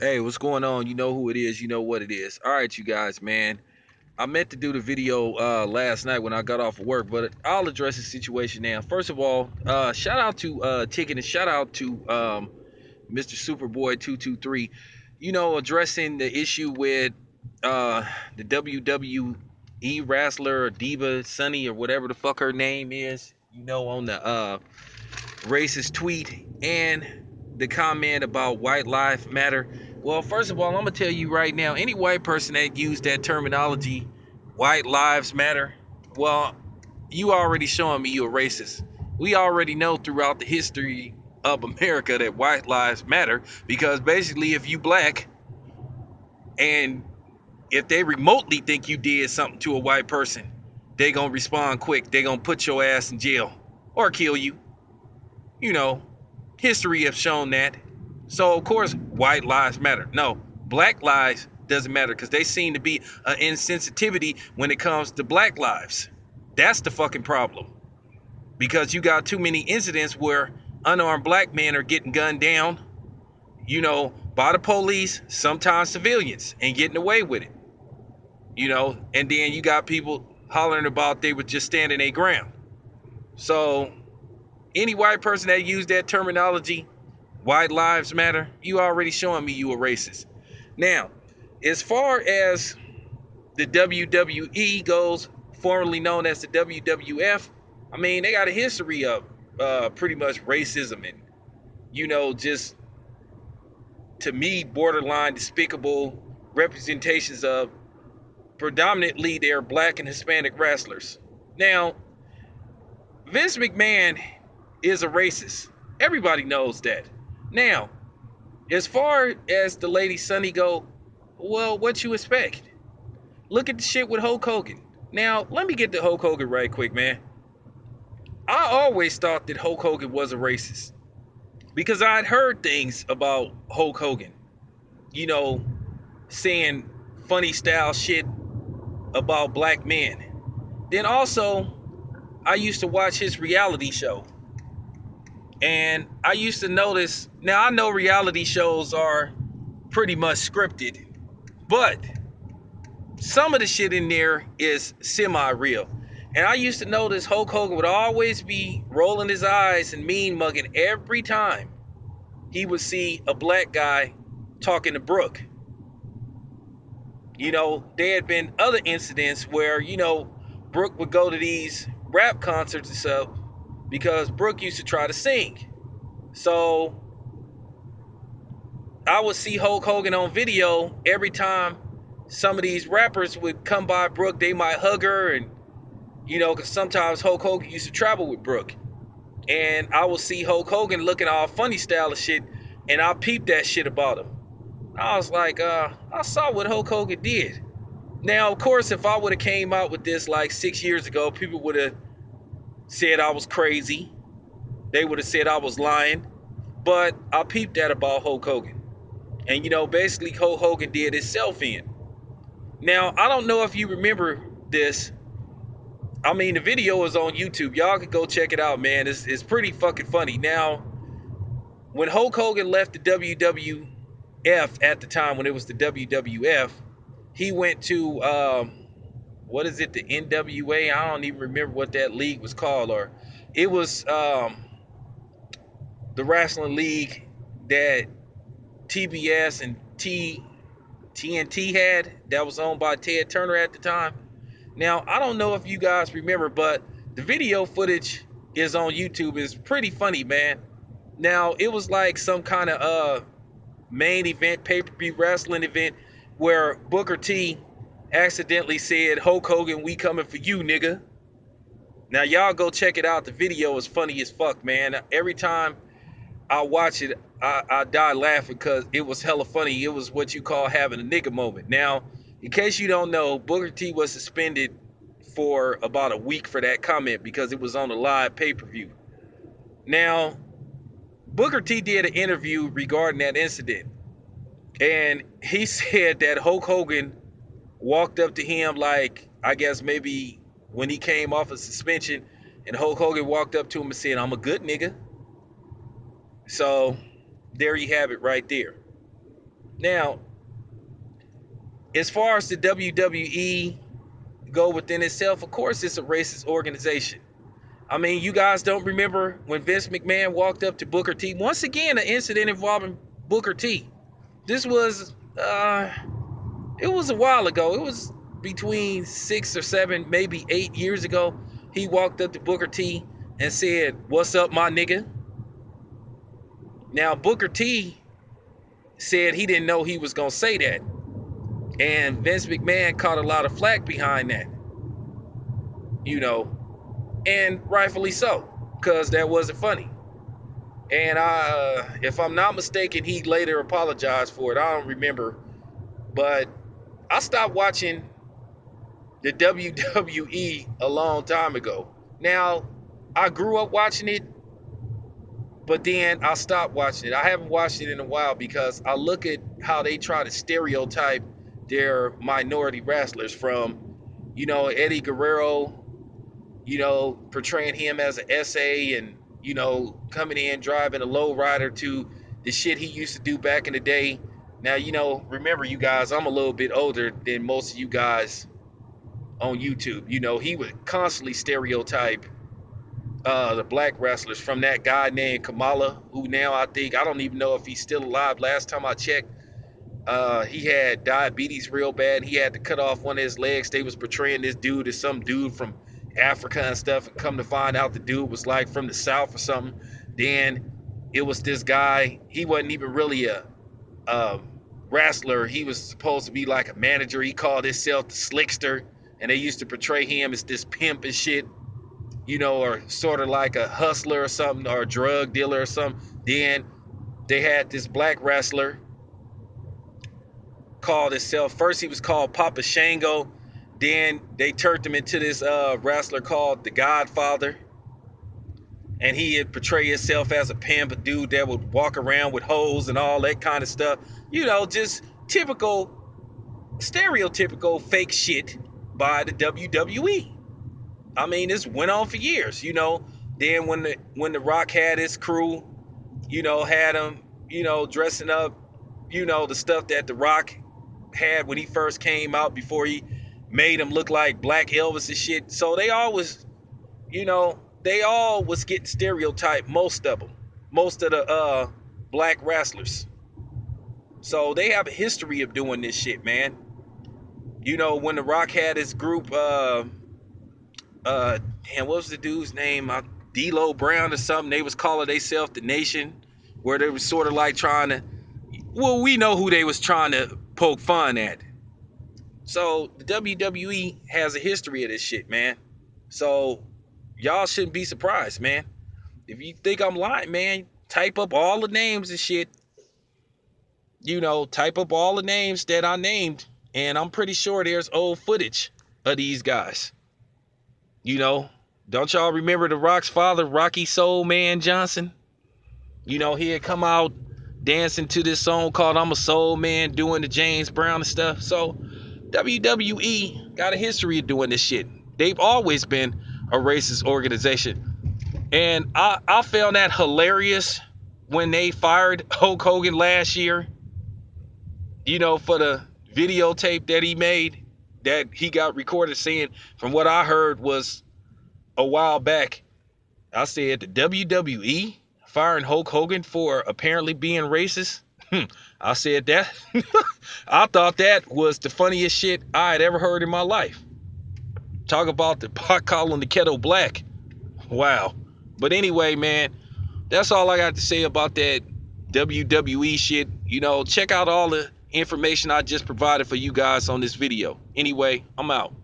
Hey, what's going on? You know who it is. You know what it is. All right, you guys, man. I meant to do the video last night when I got off of work, but I'll address the situation now. First of all, shout out to Ticket and shout out to Mr. Superboy 223. You know, addressing the issue with the WWE wrestler or diva Sonny or whatever the fuck her name is. You know, on the racist tweet and the comment about white lives matter. Well, first of all, I'm gonna tell you right now, any white person that used that terminology, white lives matter, well, you already showing me you're a racist. We already know throughout the history of America that white lives matter because basically if you black and if they remotely think you did something to a white person, they gonna respond quick. They gonna put your ass in jail or kill you. You know, history have shown that. So of course, white lives matter. No, black lives doesn't matter because they seem to be an insensitivity when it comes to black lives. That's the fucking problem. Because you got too many incidents where unarmed black men are getting gunned down, by the police, sometimes civilians, and getting away with it. And then you got people hollering about they were just standing their ground. So any white person that used that terminology, white lives matter, you already showing me you a racist. Now, as far as the WWE goes, formerly known as the WWF, I mean, they got a history of pretty much racism and, just to me, borderline despicable representations of predominantly their black and Hispanic wrestlers. Now, Vince McMahon is a racist. Everybody knows that. Now, as far as the lady Sonny go, well, what you expect? Look at the shit with Hulk Hogan. Now, let me get to Hulk Hogan right quick, man. I always thought that Hulk Hogan was a racist because I'd heard things about Hulk Hogan, you know, saying funny style shit about black men. Then also, I used to watch his reality show. And I used to notice, now I know reality shows are pretty much scripted, but some of the shit in there is semi-real. And I used to notice Hulk Hogan would always be rolling his eyes and mean mugging every time he would see a black guy talking to Brooke. There had been other incidents where, Brooke would go to these rap concerts and stuff because Brooke used to try to sing. So I would see Hulk Hogan on video every time some of these rappers would come by Brooke, they might hug her and, because sometimes Hulk Hogan used to travel with Brooke. And I would see Hulk Hogan looking all funny style of shit and I peeped that shit about him. I was like, I saw what Hulk Hogan did. Now, of course, if I would have came out with this like 6 years ago, people would have said I was crazy. They would have said I was lying. But I peeped that about Hulk Hogan. And, basically Hulk Hogan did himself in. Now, I don't know if you remember this. I mean, the video is on YouTube. Y'all can go check it out, man. It's pretty fucking funny. Now, when Hulk Hogan left the WWF at the time, when it was the WWF, he went to, what is it, the NWA? I don't even remember what that league was called. Or it was the wrestling league that TBS and TNT had that was owned by Ted Turner at the time. Now, I don't know if you guys remember, but the video footage is on YouTube. It's pretty funny, man. Now, it was like some kind of main event, pay-per-view wrestling event where Booker T accidentally said, "Hulk Hogan, we coming for you, nigga." Now, y'all go check it out. The video is funny as fuck, man. Every time I watch it, I die laughing because it was hella funny. It was what you call having a nigga moment. Now, in case you don't know, Booker T was suspended for about a week for that comment because it was on a live pay-per-view. Now, Booker T did an interview regarding that incident. And he said that Hulk Hogan walked up to him like, I guess maybe when he came off of suspension, and Hulk Hogan walked up to him and said, "I'm a good nigga." So there you have it right there. Now, as far as the WWE go within itself, of course it's a racist organization. I mean, you guys don't remember when Vince McMahon walked up to Booker T? Once again, an incident involving Booker T. This was, it was a while ago. It was between 6 or 7, maybe 8 years ago. He walked up to Booker T and said, "What's up, my nigga?" Now, Booker T said he didn't know he was going to say that. And Vince McMahon caught a lot of flack behind that. You know, and rightfully so, because that wasn't funny. And if I'm not mistaken, he later apologized for it. I don't remember. But I stopped watching the WWE a long time ago. Now, I grew up watching it, but then I stopped watching it. I haven't watched it in a while because I look at how they try to stereotype their minority wrestlers, from, Eddie Guerrero, portraying him as an SA, and, coming in driving a lowrider, to the shit he used to do back in the day. Now, remember, you guys, I'm a little bit older than most of you guys on YouTube. He would constantly stereotype the black wrestlers, from that guy named Kamala, who now I don't even know if he's still alive. Last time I checked, he had diabetes real bad. He had to cut off one of his legs. They was portraying this dude as some dude from Africa and stuff, and come to find out the dude was like from the South or something. Then it was this guy. He wasn't even really a wrestler. He was supposed to be like a manager. He called himself the Slickster, and they used to portray him as this pimp and shit, or sort of like a hustler or something, or a drug dealer or something. Then they had this black wrestler called himself, first he was called Papa Shango, then they turned him into this wrestler called the Godfather, and he had portrayed himself as a pimp, a dude that would walk around with hoes and all that kind of stuff. Just typical, stereotypical fake shit by the WWE. I mean, this went on for years. Then when the Rock had his crew, had him, dressing up, the stuff that the Rock had when he first came out, before he made him look like Black Elvis and shit. So they always, they all was getting stereotyped, most of the black wrestlers. So they have a history of doing this shit, man. When the Rock had his group, what was the dude's name? D'Lo Brown or something. They was calling themselves the Nation, where they was sort of like trying to, well, we know who they was trying to poke fun at. So the WWE has a history of this shit, man. So y'all shouldn't be surprised, man. If you think I'm lying, man, type up all the names and shit. Type up all the names that I named, and I'm pretty sure there's old footage of these guys. Don't y'all remember the Rock's father, Rocky Soul Man Johnson? He had come out dancing to this song called "I'm a Soul Man," doing the James Brown and stuff. So WWE got a history of doing this shit. They've always been a racist organization. And I found that hilarious when they fired Hulk Hogan last year, for the videotape that he made, that he got recorded saying, from what I heard was a while back, I said, the WWE firing Hulk Hogan for apparently being racist? I said that. I thought that was the funniest shit I had ever heard in my life. Talk about the pot calling the kettle black. Wow. But anyway, man, that's all I got to say about that WWE shit. Check out all the information I just provided for you guys on this video. Anyway, I'm out.